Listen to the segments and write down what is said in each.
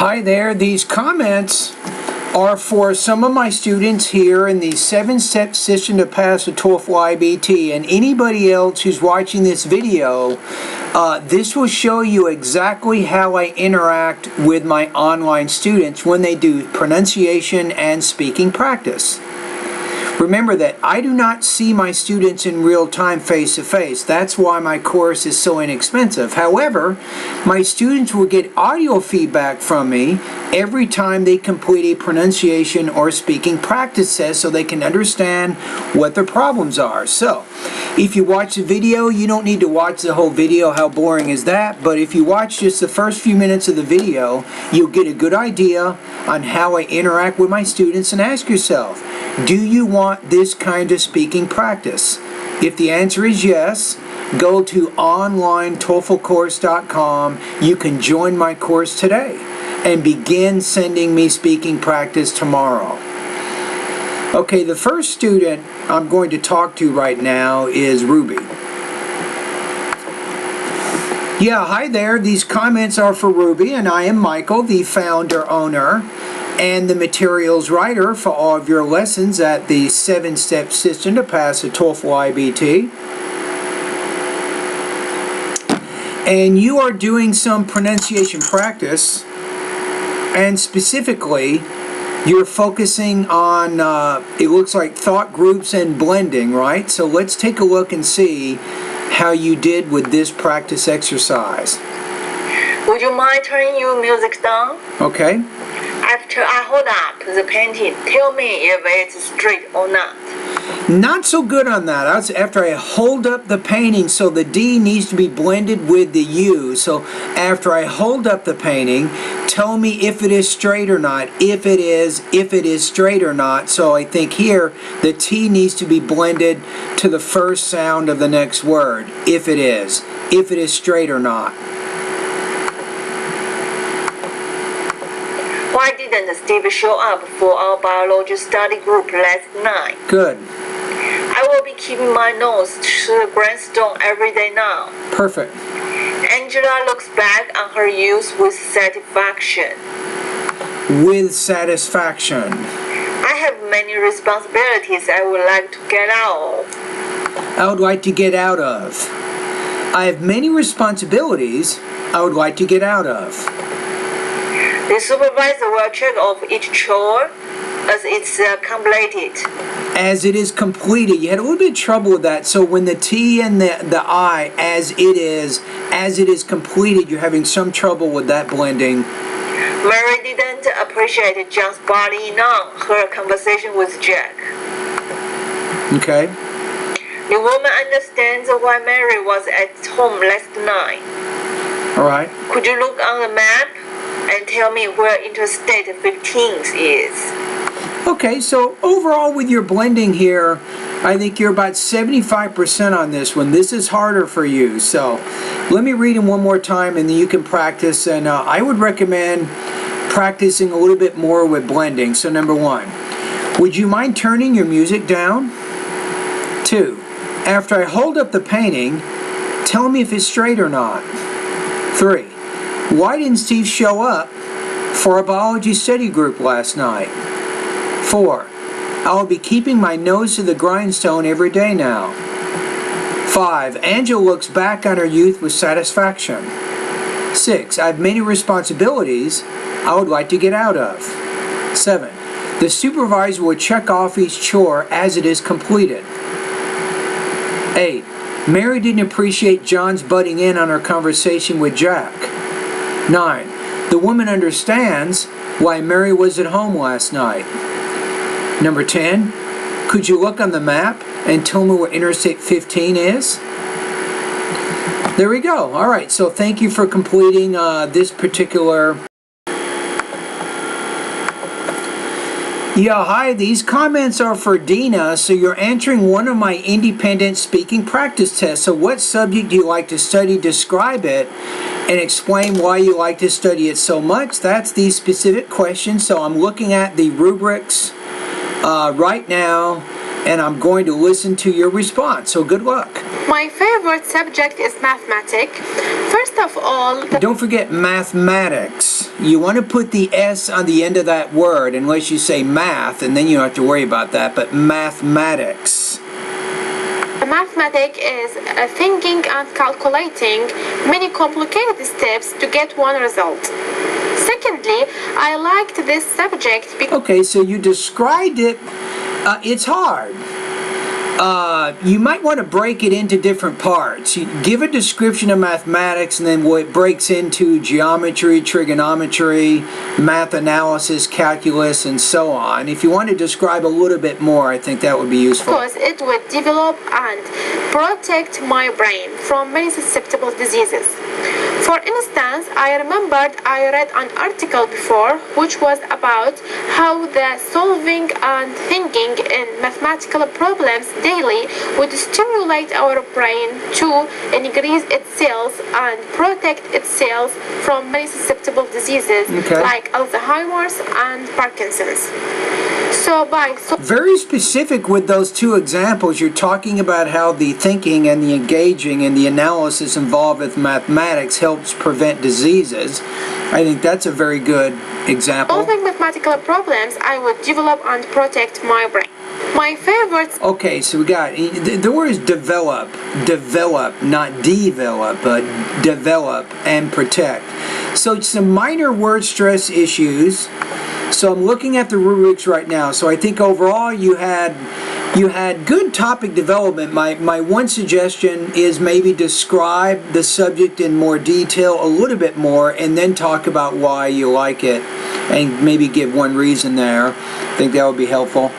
Hi there, these comments are for some of my students here in the 7-step system to pass the TOEFL IBT, and anybody else who's watching this video. This will show you exactly how I interact with my online students when they do pronunciation and speaking practice. Remember that I do not see my students in real time face to face. That's why my course is so inexpensive. However, my students will get audio feedback from me every time they complete a pronunciation or speaking practice test so they can understand what their problems are. So, if you watch the video, you don't need to watch the whole video. How boring is that? But if you watch just the first few minutes of the video, you'll get a good idea on how I interact with my students, and ask yourself, do you want this kind of speaking practice? If the answer is yes, go to onlinetoeflcourse.com. You can join my course today and begin sending me speaking practice tomorrow. Okay, the first student I'm going to talk to right now is Ruby. Yeah, hi there. These comments are for Ruby, and I am Michael, the founder, owner, and the materials writer for all of your lessons at the 7-step system to pass the TOEFL IBT. And you are doing some pronunciation practice, and specifically you're focusing on, it looks like thought groups and blending, right? So let's take a look and see how you did with this practice exercise. Would you mind turning your music down? Okay. After I hold up the painting, tell me if it's straight or not. Not so good on that. That's after I hold up the painting, so the D needs to be blended with the U. So after I hold up the painting, tell me if it is straight or not. If it is straight or not. So I think here the T needs to be blended to the first sound of the next word. If it is straight or not. Why didn't Steve show up for our biology study group last night? Good. I will be keeping my nose to the grindstone every day now. Perfect. Angela looks back on her youth with satisfaction. With satisfaction. I have many responsibilities I would like to get out of. I would like to get out of. I have many responsibilities I would like to get out of. The supervisor will check off each chore as it's completed. As it is completed. You had a little bit of trouble with that. So when the T and the I, as it is completed, you're having some trouble with that blending. Mary didn't appreciate John's body enough her conversation with Jack. Okay. The woman understands why Mary was at home last night. All right. Could you look on the map and tell me where Interstate 15 is? Okay, so overall with your blending here, I think you're about 75% on this one. This is harder for you. So let me read them one more time and then you can practice. And I would recommend practicing a little bit more with blending. So number 1, would you mind turning your music down? 2, after I hold up the painting, tell me if it's straight or not. 3, why didn't Steve show up for a biology study group last night? 4, I will be keeping my nose to the grindstone every day now. 5, Angela looks back on her youth with satisfaction. 6, I have many responsibilities I would like to get out of. 7, the supervisor will check off each chore as it is completed. 8, Mary didn't appreciate John's butting in on her conversation with Jack. 9, the woman understands why Mary was at home last night. Number 10, could you look on the map and tell me where Interstate 15 is? There we go. All right, so thank you for completing this particular. Yeah, hi, these comments are for Dina. So you're answering one of my independent speaking practice tests. So what subject do you like to study? Describe it and explain why you like to study it so much. That's the specific question. So I'm looking at the rubrics right now, and I'm going to listen to your response. So good luck. My favorite subject is mathematics. First of all, Don't forget mathematics. you want to put the S on the end of that word, unless you say math, and then you don't have to worry about that, but mathematics. Mathematics is thinking and calculating many complicated steps to get one result. Secondly, I liked this subject because Okay, so you described it. It's hard. You might want to break it into different parts. You give a description of mathematics, and then what it breaks into geometry, trigonometry, math analysis, calculus, and so on. If you want to describe a little bit more, I think that would be useful. it would develop and protect my brain from many susceptible diseases. For instance, I remembered I read an article before which was about how the solving and thinking in mathematical problems daily would stimulate our brain to increase its cells and protect its cells from many susceptible diseases like Alzheimer's and Parkinson's. Very specific with those two examples. You're talking about how the thinking and the engaging and the analysis involved with mathematics helps prevent diseases. I think that's a very good example. Solving mathematical problems, I would develop and protect my brain. My favorites. Okay, so we got the word is develop, not develop, but develop and protect. So it's some minor word stress issues. So I'm looking at the rubrics right now. So I think overall you had good topic development. My one suggestion is maybe describe the subject in more detail, a little bit more, and then talk about why you like it, and maybe give one reason there. I think that would be helpful.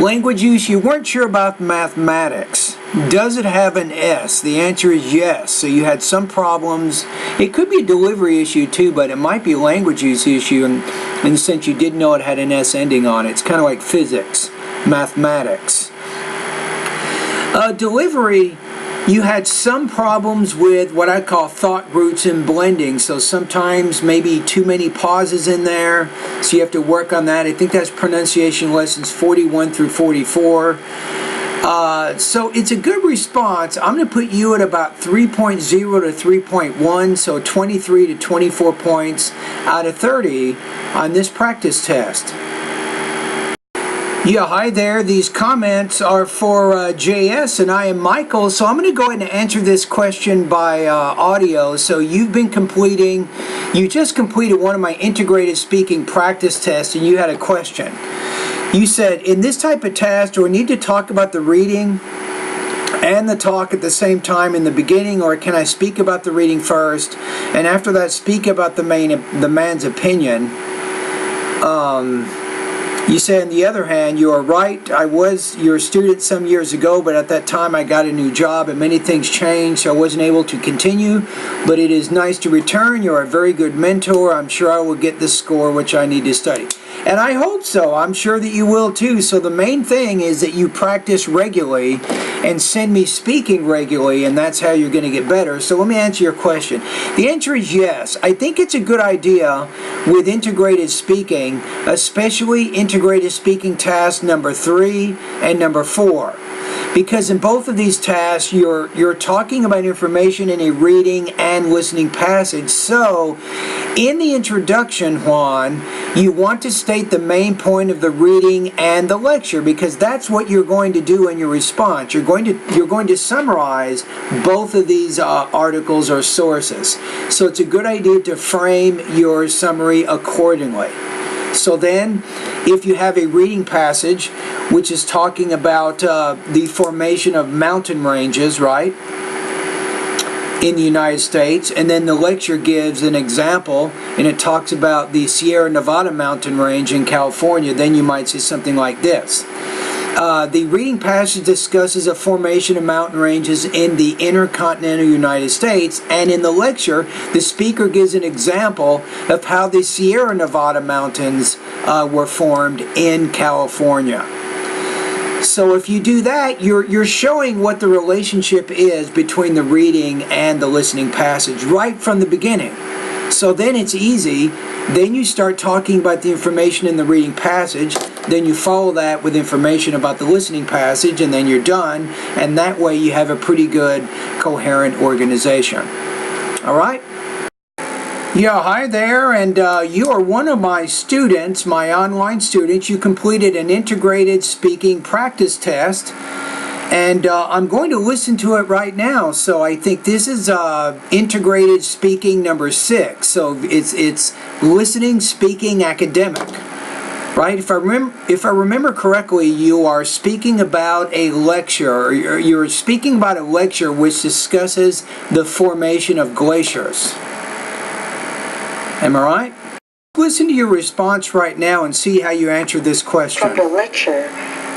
Language use, you weren't sure about mathematics. Does it have an S? The answer is yes. So you had some problems. It could be a delivery issue too, but it might be a language use issue in the sense you didn't know it had an S ending on it. It's kind of like physics, mathematics. Delivery, you had some problems with what I call thought roots and blending. So sometimes maybe too many pauses in there. So you have to work on that. I think that's pronunciation lessons 41 through 44. So it's a good response. I'm going to put you at about 3.0 to 3.1, so 23 to 24 points out of 30 on this practice test. Yeah, hi there. These comments are for JS, and I am Michael. So I'm going to go ahead and answer this question by audio. So you just completed one of my integrated speaking practice tests, and you had a question. You said, in this type of test, do I need to talk about the reading and the talk at the same time in the beginning, or can I speak about the reading first, and after that speak about the man's opinion? You say, on the other hand, you are right. I was your student some years ago, but at that time I got a new job and many things changed, so I wasn't able to continue. But it is nice to return. You are a very good mentor. I'm sure I will get the score which I need to study. And I hope so. I'm sure that you will too. So the main thing is that you practice regularly and send me speaking regularly, and that's how you're going to get better. So let me answer your question. The answer is yes. I think it's a good idea with integrated speaking, especially integrated speaking task number 3 and number 4. Because in both of these tasks, you're talking about information in a reading and listening passage. So, in the introduction, Juan, you want to state the main point of the reading and the lecture, because that's what you're going to do in your response. You're going to summarize both of these articles or sources. So it's a good idea to frame your summary accordingly. So then, if you have a reading passage which is talking about the formation of mountain ranges, right, in the United States, and then the lecture gives an example and it talks about the Sierra Nevada mountain range in California, then you might say something like this. The reading passage discusses a formation of mountain ranges in the intercontinental United States, and in the lecture, the speaker gives an example of how the Sierra Nevada mountains were formed in California. So if you do that, you're showing what the relationship is between the reading and the listening passage right from the beginning. So then it's easy. Then you start talking about the information in the reading passage. Then you follow that with information about the listening passage, and then you're done. And that way you have a pretty good, coherent organization. All right? Yeah, hi there, and you are one of my students, my online students. You completed an integrated speaking practice test, and I'm going to listen to it right now. So I think this is integrated speaking number 6. So it's listening, speaking, academic, right? If I remember correctly, you are speaking about a lecture, or you're speaking about a lecture which discusses the formation of glaciers. Am I right? Listen to your response right now and see how you answer this question. From the lecture,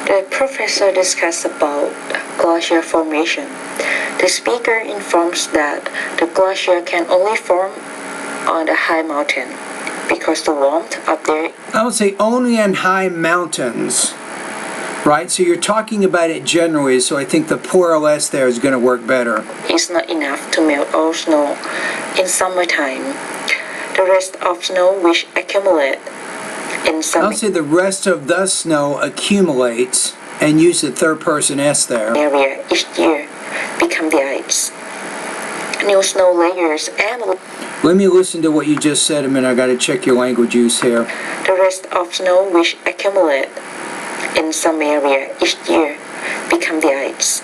the professor discussed about glacier formation. The speaker informs that the glacier can only form on the high mountain because the warmth up there. I would say only on high mountains, right? So you're talking about it generally, so I think the pour or less there is going to work better. Is not enough to melt all snow in summertime. The rest of snow which accumulate in some I'll say the rest of the snow accumulates, and use the third person S there. area each year become the ice. New snow layers and Let me listen to what you just said a minute. I got to check your language use here. the rest of snow which accumulate in some area each year become the ice.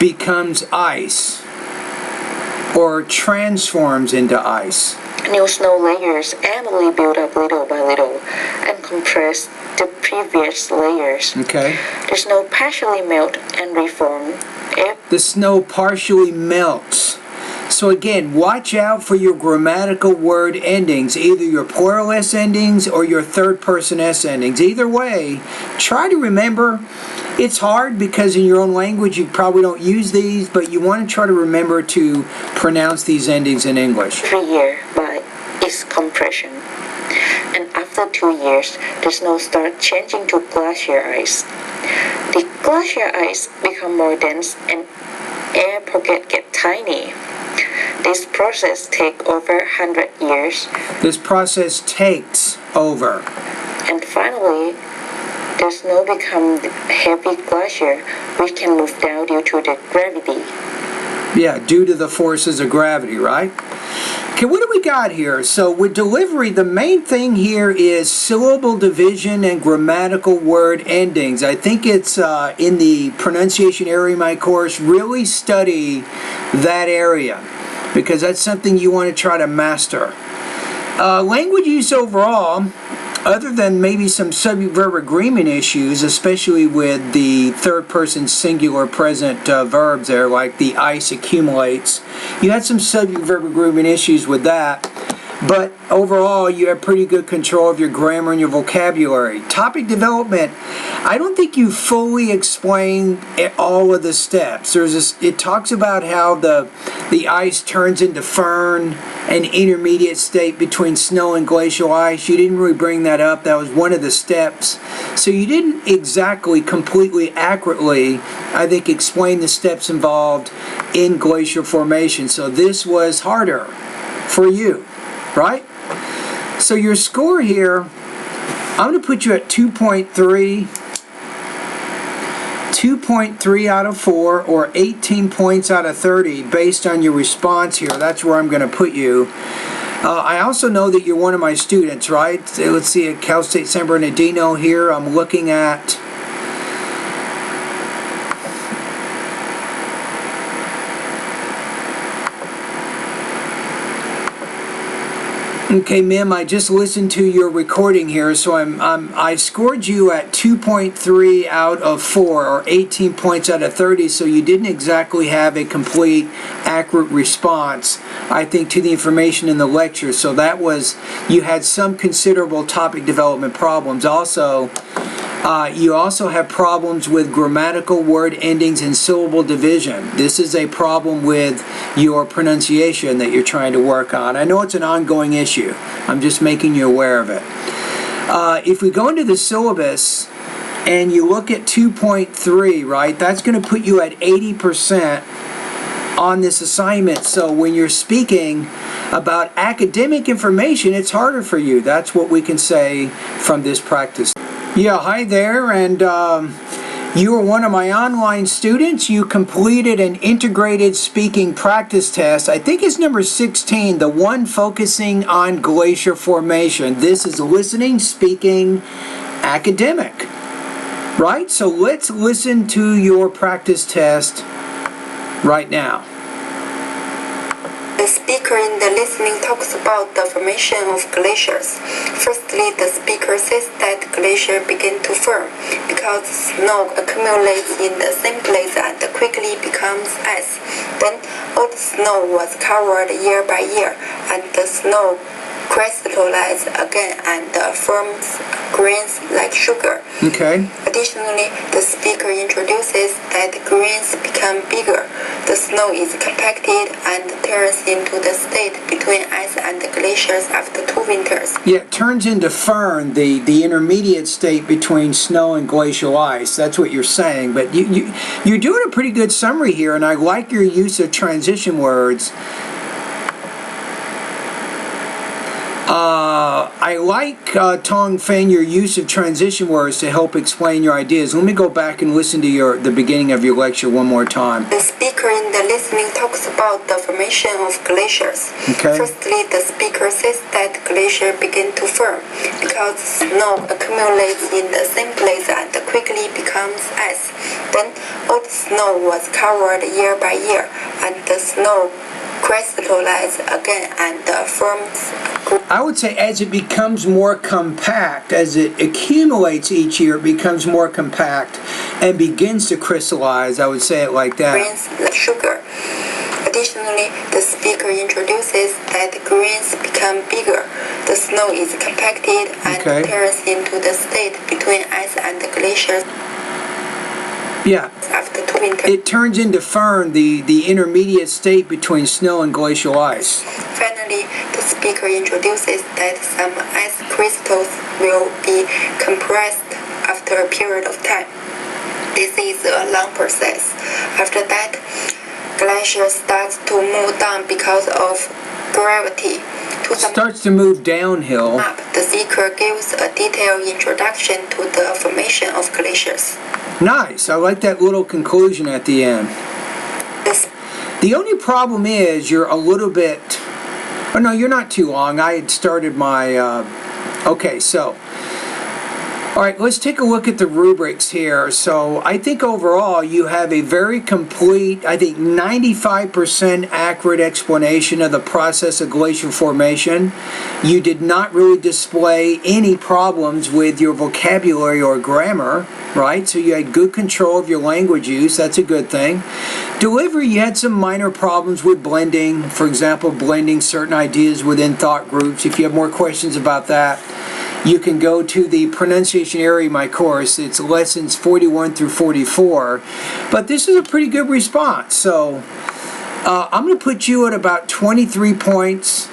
Becomes ice, or transforms into ice. New snow layers annually build up little by little and compress the previous layers. Okay. The snow partially melt and reform. The snow partially melts. So again, watch out for your grammatical word endings, either your plural S endings or your third person S endings. Either way, try to remember. It's hard because in your own language you probably don't use these, but you want to try to remember to pronounce these endings in English. Every year by its compression. And after 2 years, the snow starts changing to glacier ice. The glacier ice become more dense and air pockets get tiny. This process takes over 100 years. This process takes over. And finally, the snow becomes heavy glacier which can move down due to the gravity. Yeah, due to the forces of gravity, right? Okay, what do we got here? So with delivery, the main thing here is syllable division and grammatical word endings. I think it's in the pronunciation area of my course. Really study that area because that's something you want to try to master. Language use overall, other than maybe some subject-verb agreement issues, especially with the third-person singular present verbs there, like the ice accumulates. You had some subject-verb agreement issues with that, but overall you have pretty good control of your grammar and your vocabulary. Topic development, I don't think you fully explained all of the steps. It talks about how the ice turns into firn, an intermediate state between snow and glacial ice. You didn't really bring that up. That was one of the steps. So you didn't exactly, completely, accurately, I think, explain the steps involved in glacier formation. So this was harder for you, right? So your score here, I'm going to put you at 2.3. 2.3 out of 4 or 18 points out of 30 based on your response here. That's where I'm going to put you. I also know that you're one of my students, right? Let's see, at Cal State San Bernardino here, I'm looking at okay, Mim, I just listened to your recording here, so I scored you at 2.3 out of 4, or 18 points out of 30, so you didn't exactly have a complete, accurate response, I think, to the information in the lecture. So that was, you had some considerable topic development problems. Also, you also have problems with grammatical word endings and syllable division. This is a problem with your pronunciation that you're trying to work on. I know it's an ongoing issue. I'm just making you aware of it. If we go into the syllabus and you look at 2.3, right, that's going to put you at 80% on this assignment. So when you're speaking about academic information, it's harder for you. That's what we can say from this practice. Yeah, hi there, and You are one of my online students. You completed an integrated speaking practice test. I think it's number 16, the one focusing on glacier formation. This is listening, speaking, academic. Right? So let's listen to your practice test right now. The speaker in the listening talks about the formation of glaciers. Firstly, the speaker says that glaciers begin to form because snow accumulates in the same place and quickly becomes ice. Then, all the snow was covered year by year, and the snow crystallizes again and forms grains like sugar. Okay. Additionally, the speaker introduces that grains become bigger. The snow is compacted and turns into the state between ice and glaciers after 2 winters. Yeah, it turns into firn, the intermediate state between snow and glacial ice. That's what you're saying. But you're doing a pretty good summary here, and I like your use of transition words. I like, Tong Feng, your use of transition words to help explain your ideas. Let me go back and listen to the beginning of your lecture one more time. The speaker in the listening talks about the formation of glaciers. Okay. Firstly, the speaker says that glaciers begin to form because snow accumulates in the same place and quickly becomes ice. Then, all the snow was covered year by year, and the snow crystallizes again and forms. I would say as it becomes more compact, as it accumulates each year, it becomes more compact and begins to crystallize. I would say it like that. Grains like sugar. Additionally, the speaker introduces that grains become bigger. The snow is compacted and turns into the state between ice and glaciers. Yeah. After 2 winters. It turns into firn, the intermediate state between snow and glacial ice. Finally, the speaker introduces that some ice crystals will be compressed after a period of time. This is a long process. After that, glacier starts to move down because of gravity. Starts to move downhill. The speaker gives a detailed introduction to the formation of glaciers. Nice. I like that little conclusion at the end. The only problem is you're a little bit... Oh, no, you're not too long. I had started my... Okay, so... All right, let's take a look at the rubrics here. So I think overall you have a very complete, I think 95% accurate explanation of the process of glacier formation. You did not really display any problems with your vocabulary or grammar, right? So you had good control of your language use. That's a good thing. Delivery, you had some minor problems with blending. For example, blending certain ideas within thought groups. If you have more questions about that, you can go to the pronunciation area of my course. It's lessons 41 through 44. But this is a pretty good response. So I'm going to put you at about 23 points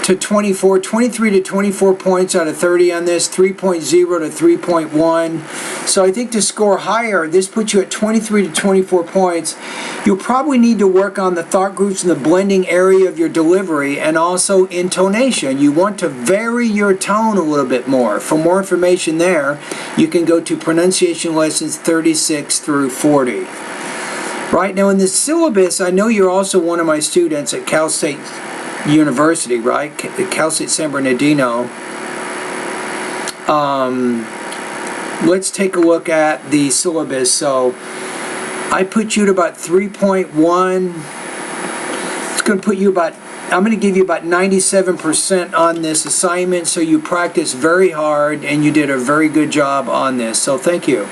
to 24, 23 to 24 points out of 30 on this, 3.0 to 3.1. So I think to score higher, this puts you at 23 to 24 points. You'll probably need to work on the thought groups and the blending area of your delivery and also intonation. You want to vary your tone a little bit more. For more information there, you can go to pronunciation lessons 36 through 40. Right, now in the syllabus, I know you're also one of my students at Cal State University, right? Cal State San Bernardino. Let's take a look at the syllabus. So I put you at about 3.1. It's going to put you about, I'm going to give you about 97% on this assignment. So you practiced very hard and you did a very good job on this. So thank you.